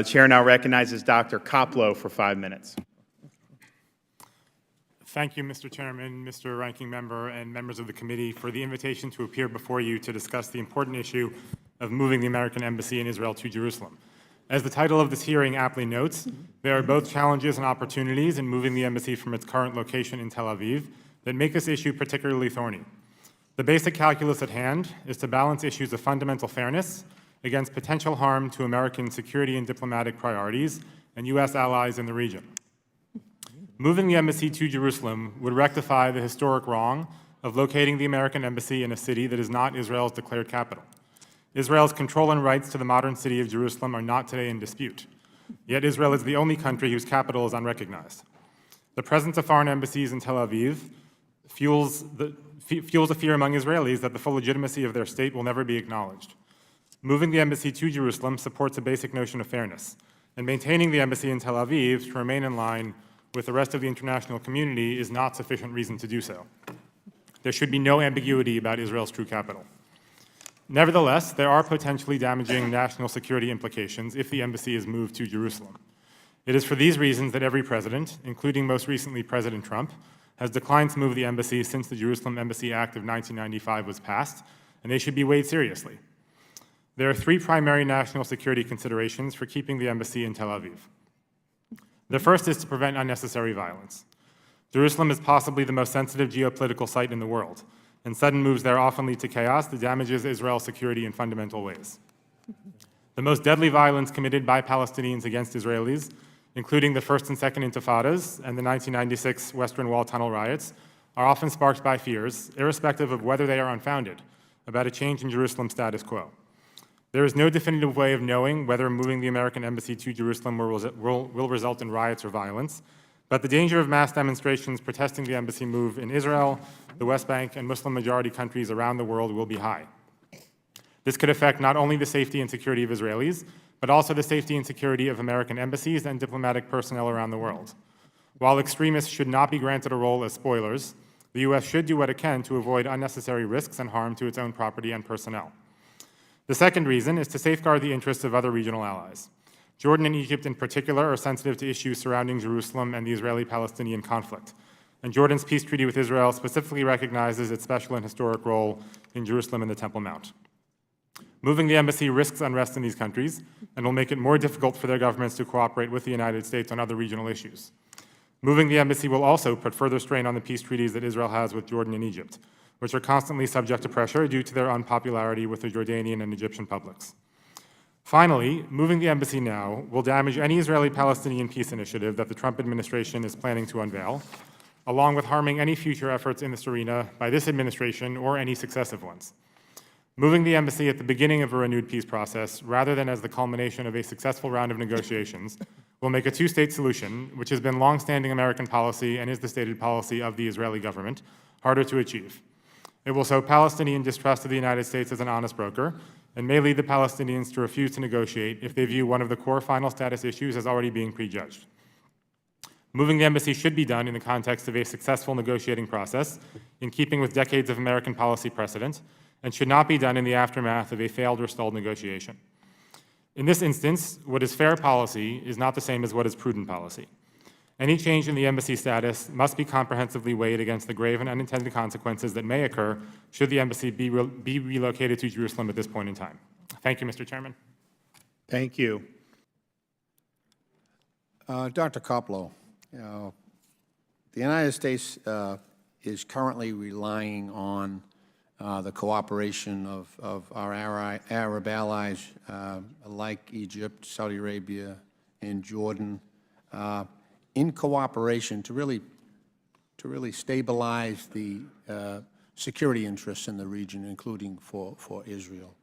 Chair now recognizes Dr. Koplow for 5 minutes. Thank you, Mr. Chairman, Mr. Ranking Member, and members of the committee for the invitation to appear before you to discuss the important issue of moving the American Embassy in Israel to Jerusalem. As the title of this hearing aptly notes, there are both challenges and opportunities in moving the embassy from its current location in Tel Aviv that make this issue particularly thorny. The basic calculus at hand is to balance issues of fundamental fairness against potential harm to American security and diplomatic priorities and U.S. allies in the region. Moving the embassy to Jerusalem would rectify the historic wrong of locating the American embassy in a city that is not Israel's declared capital. Israel's control and rights to the modern city of Jerusalem are not today in dispute. Yet Israel is the only country whose capital is unrecognized. The presence of foreign embassies in Tel Aviv fuels a fear among Israelis that the full legitimacy of their state will never be acknowledged. Moving the embassy to Jerusalem supports a basic notion of fairness, and maintaining the embassy in Tel Aviv to remain in line with the rest of the international community is not sufficient reason to do so. There should be no ambiguity about Israel's true capital. Nevertheless, there are potentially damaging national security implications if the embassy is moved to Jerusalem. It is for these reasons that every president, including most recently President Trump, has declined to move the embassy since the Jerusalem Embassy Act of 1995 was passed, and they should be weighed seriously. There are three primary national security considerations for keeping the embassy in Tel Aviv. The first is to prevent unnecessary violence. Jerusalem is possibly the most sensitive geopolitical site in the world, and sudden moves there often lead to chaos that damages Israel's security in fundamental ways. The most deadly violence committed by Palestinians against Israelis, including the First and Second Intifadas and the 1996 Western Wall tunnel riots, are often sparked by fears, irrespective of whether they are unfounded, about a change in Jerusalem's status quo. There is no definitive way of knowing whether moving the American embassy to Jerusalem will result in riots or violence, but the danger of mass demonstrations protesting the embassy move in Israel, the West Bank, and Muslim-majority countries around the world will be high. This could affect not only the safety and security of Israelis, but also the safety and security of American embassies and diplomatic personnel around the world. While extremists should not be granted a role as spoilers, the U.S. should do what it can to avoid unnecessary risks and harm to its own property and personnel. The second reason is to safeguard the interests of other regional allies. Jordan and Egypt in particular are sensitive to issues surrounding Jerusalem and the Israeli-Palestinian conflict, and Jordan's peace treaty with Israel specifically recognizes its special and historic role in Jerusalem and the Temple Mount. Moving the embassy risks unrest in these countries and will make it more difficult for their governments to cooperate with the United States on other regional issues. Moving the embassy will also put further strain on the peace treaties that Israel has with Jordan and Egypt, which are constantly subject to pressure due to their unpopularity with the Jordanian and Egyptian publics. Finally, moving the embassy now will damage any Israeli-Palestinian peace initiative that the Trump administration is planning to unveil, along with harming any future efforts in this arena by this administration or any successive ones. Moving the embassy at the beginning of a renewed peace process, rather than as the culmination of a successful round of negotiations, will make a two-state solution, which has been long-standing American policy and is the stated policy of the Israeli government, harder to achieve. It will sow Palestinian distrust of the United States as an honest broker, and may lead the Palestinians to refuse to negotiate if they view one of the core final status issues as already being prejudged. Moving the embassy should be done in the context of a successful negotiating process, in keeping with decades of American policy precedent, and should not be done in the aftermath of a failed or stalled negotiation. In this instance, what is fair policy is not the same as what is prudent policy. Any change in the embassy status must be comprehensively weighed against the grave and unintended consequences that may occur should the embassy be relocated to Jerusalem at this point in time. Thank you, Mr. Chairman. Thank you. Dr. Koplow, the United States is currently relying on the cooperation of our Arab allies like Egypt, Saudi Arabia, and Jordan, in cooperation to really stabilize the security interests in the region, including for Israel.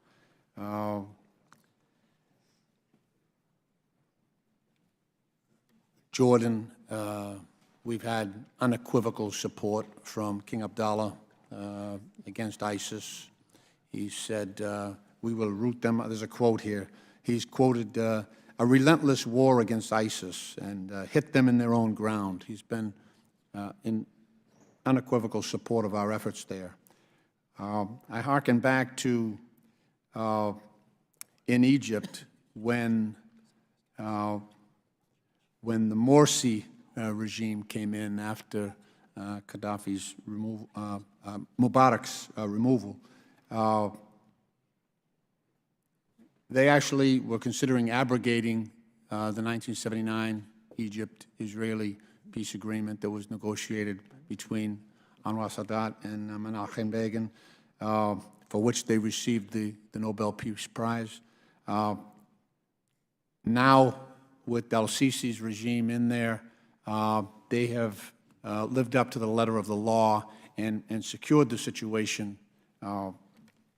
Jordan, we've had unequivocal support from King Abdullah against ISIS. He said, we will root them. There's a quote here. He's quoted, a relentless war against ISIS and hit them in their own ground. He's been in unequivocal support of our efforts there. I hearken back to in Egypt when when the Morsi regime came in after Gaddafi's removal, Mubarak's removal, they actually were considering abrogating the 1979 Egypt-Israeli peace agreement that was negotiated between Anwar Sadat and Menachem Begin, for which they received the Nobel Peace Prize. Now, with al-Sisi's regime in there, they have lived up to the letter of the law and secured the situation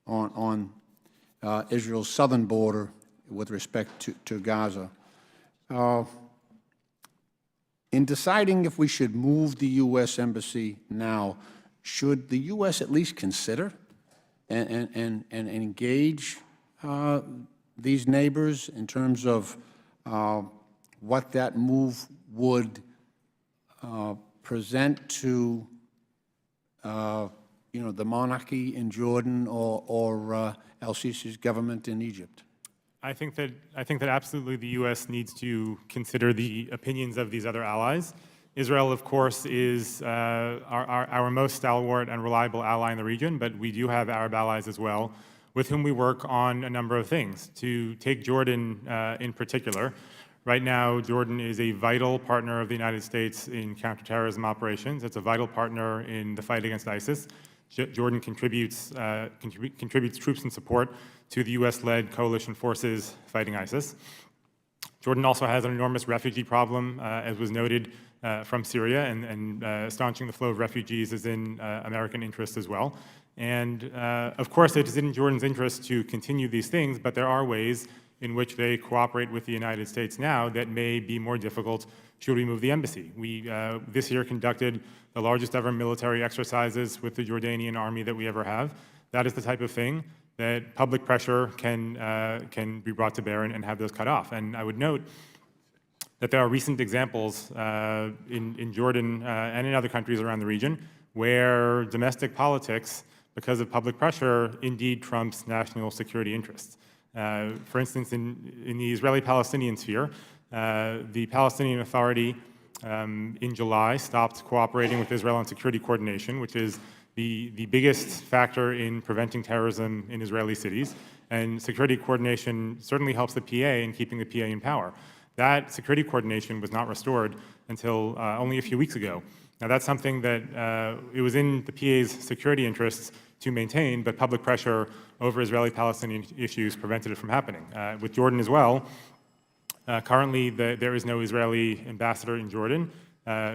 on Israel's southern border with respect to Gaza. In deciding if we should move the U.S. Embassy now, should the U.S. at least consider and engage these neighbors in terms of what that move would present to, the monarchy in Jordan or al-Sisi's government in Egypt? I think that absolutely the U.S. needs to consider the opinions of these other allies. Israel, of course, is our most stalwart and reliable ally in the region, but we do have Arab allies as well, with whom we work on a number of things. To take Jordan in particular, right now Jordan is a vital partner of the United States in counterterrorism operations. It's a vital partner in the fight against ISIS. Jordan contributes troops and support to the U.S.-led coalition forces fighting ISIS. Jordan also has an enormous refugee problem, as was noted, from Syria, and staunching the flow of refugees is in American interest as well. And of course, it is in Jordan's interest to continue these things, but there are ways in which they cooperate with the United States now that may be more difficult should we move the embassy. We, this year, conducted the largest ever military exercises with the Jordanian army that we ever have. That is the type of thing that public pressure can be brought to bear and have those cut off. And I would note that there are recent examples in Jordan and in other countries around the region where domestic politics, because of public pressure, indeed trumps national security interests. For instance, in the Israeli-Palestinian sphere, the Palestinian Authority in July stopped cooperating with Israel on security coordination, which is the biggest factor in preventing terrorism in Israeli cities. And security coordination certainly helps the PA in keeping the PA in power. That security coordination was not restored until only a few weeks ago. Now, that's something that it was in the PA's security interests to maintain, but public pressure over Israeli-Palestinian issues prevented it from happening. With Jordan as well, currently there is no Israeli ambassador in Jordan.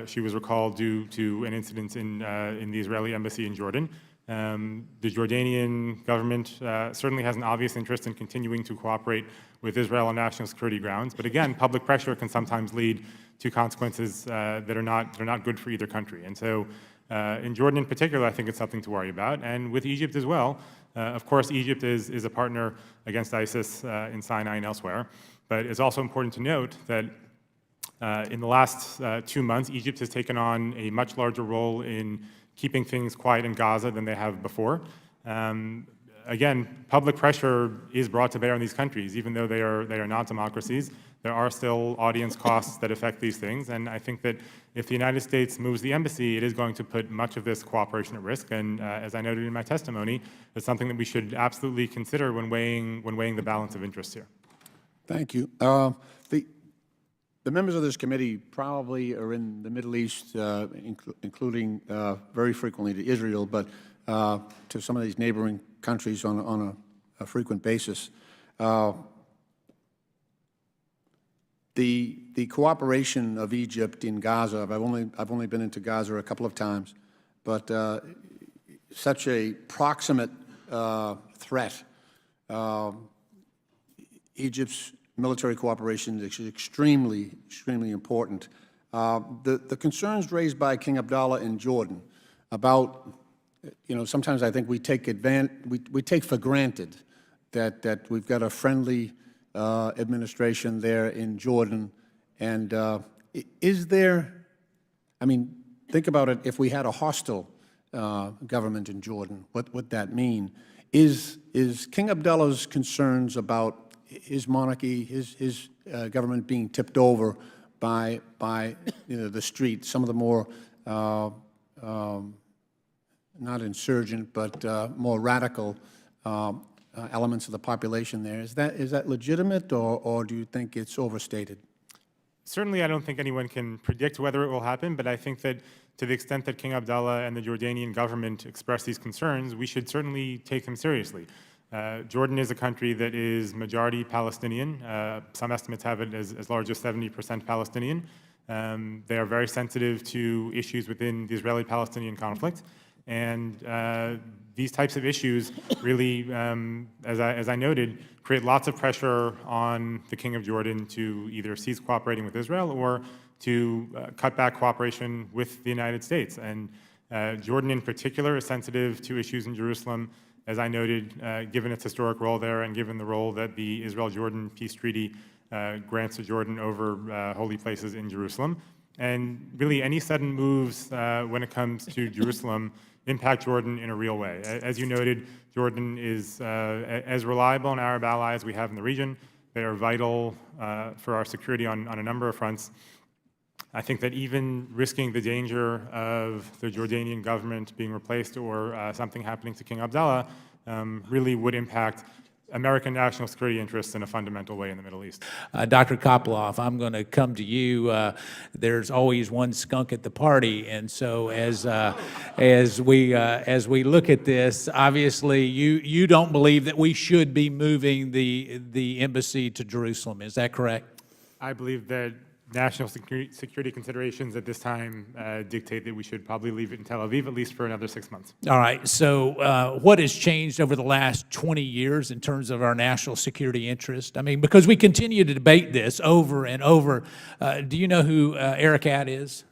She was recalled due to an incident in the Israeli embassy in Jordan. The Jordanian government certainly has an obvious interest in continuing to cooperate with Israel on national security grounds, but again, public pressure can sometimes lead to consequences that are not good for either country. And so in Jordan in particular, I think it's something to worry about. And with Egypt as well, of course, Egypt is a partner against ISIS in Sinai and elsewhere. But it's also important to note that in the last 2 months, Egypt has taken on a much larger role in keeping things quiet in Gaza than they have before. Again, public pressure is brought to bear on these countries, even though they are not democracies. There are still audience costs that affect these things, and I think that if the United States moves the embassy, it is going to put much of this cooperation at risk. And as I noted in my testimony, it's something that we should absolutely consider when weighing the balance of interests here. Thank you. The members of this committee probably are in the Middle East, including very frequently to Israel, but to some of these neighboring countries on a frequent basis. The cooperation of Egypt in Gaza, I've only been into Gaza a couple of times, but such a proximate threat. Egypt's military cooperation is extremely important. The concerns raised by King Abdullah in Jordan about, sometimes I think we take for granted that we've got a friendly administration there in Jordan. And is there, think about it, if we had a hostile government in Jordan, what would that mean? Is King Abdullah's concerns about his monarchy, his government being tipped over by the street, some of the more not insurgent, but more radical elements of the population there. Is that legitimate, or do you think it's overstated? Certainly, I don't think anyone can predict whether it will happen, but I think that to the extent that King Abdullah and the Jordanian government express these concerns, we should certainly take them seriously. Jordan is a country that is majority Palestinian. Some estimates have it as large as 70% Palestinian. They are very sensitive to issues within the Israeli-Palestinian conflict. And these types of issues really, as I noted, create lots of pressure on the King of Jordan to either cease cooperating with Israel or to cut back cooperation with the United States. And Jordan in particular is sensitive to issues in Jerusalem, as I noted, given its historic role there and given the role that the Israel-Jordan peace treaty grants to Jordan over holy places in Jerusalem. And really, any sudden moves when it comes to Jerusalem impact Jordan in a real way. As you noted, Jordan is as reliable an Arab ally as we have in the region. They are vital for our security on a number of fronts. I think that even risking the danger of the Jordanian government being replaced or something happening to King Abdullah really would impact American national security interests in a fundamental way in the Middle East. Dr. Koplow, I'm going to come to you. There's always one skunk at the party, and so as we look at this, obviously you don't believe that we should be moving the embassy to Jerusalem. Is that correct? I believe that national security considerations at this time dictate that we should probably leave it in Tel Aviv, at least for another 6 months. All right. So what has changed over the last 20 years in terms of our national security interest? I mean, because we continue to debate this over and over. Do you know who Erekat is?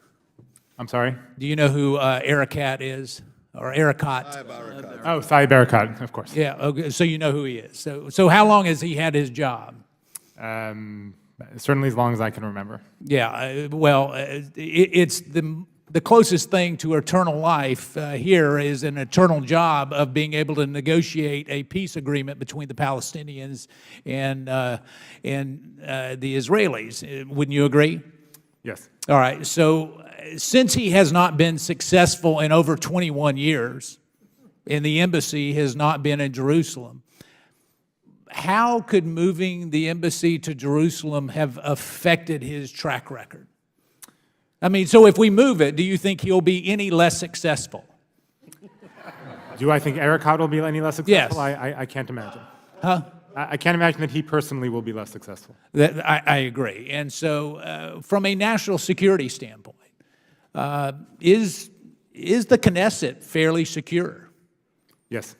I'm sorry? Do you know who Erekat is? Or Erekat? Oh, Saeb Erekat, of course. Yeah. Okay. So you know who he is. So how long has he had his job? Certainly as long as I can remember. Yeah, well, it's the closest thing to eternal life here is an eternal job of being able to negotiate a peace agreement between the Palestinians and the Israelis. Wouldn't you agree? Yes. All right, so since he has not been successful in over 21 years, and the embassy has not been in Jerusalem, how could moving the embassy to Jerusalem have affected his track record? I mean, so if we move it, do you think he'll be any less successful? Do I think Erekat will be any less successful? Yes. I can't imagine. Huh? I can't imagine that he personally will be less successful. I agree. And so from a national security standpoint, is the Knesset fairly secure? Yes.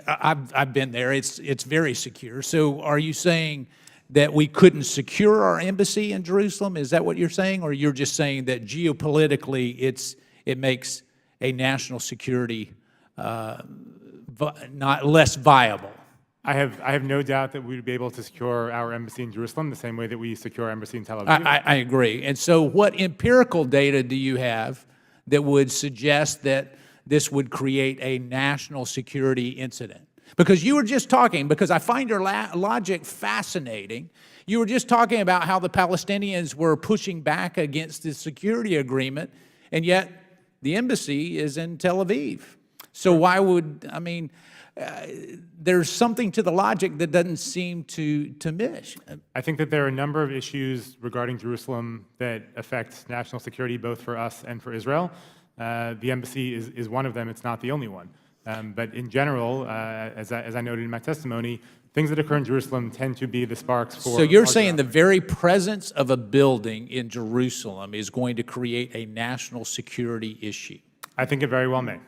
I've been there. It's very secure. So are you saying that we couldn't secure our embassy in Jerusalem? Is that what you're saying? Or you're just saying that geopolitically it makes a national security not less viable? I have no doubt that we would be able to secure our embassy in Jerusalem the same way that we secure our embassy in Tel Aviv. I agree. And so what empirical data do you have that would suggest that this would create a national security incident? Because you were just talking, because I find your logic fascinating, you were just talking about how the Palestinians were pushing back against the security agreement, and yet the embassy is in Tel Aviv. So why would, I mean, there's something to the logic that doesn't seem to mesh. I think that there are a number of issues regarding Jerusalem that affect national security both for us and for Israel. The embassy is one of them. It's not the only one. But in general, as I noted in my testimony, things that occur in Jerusalem tend to be the sparks for... So you're saying the very presence of a building in Jerusalem is going to create a national security issue? I think it very well may.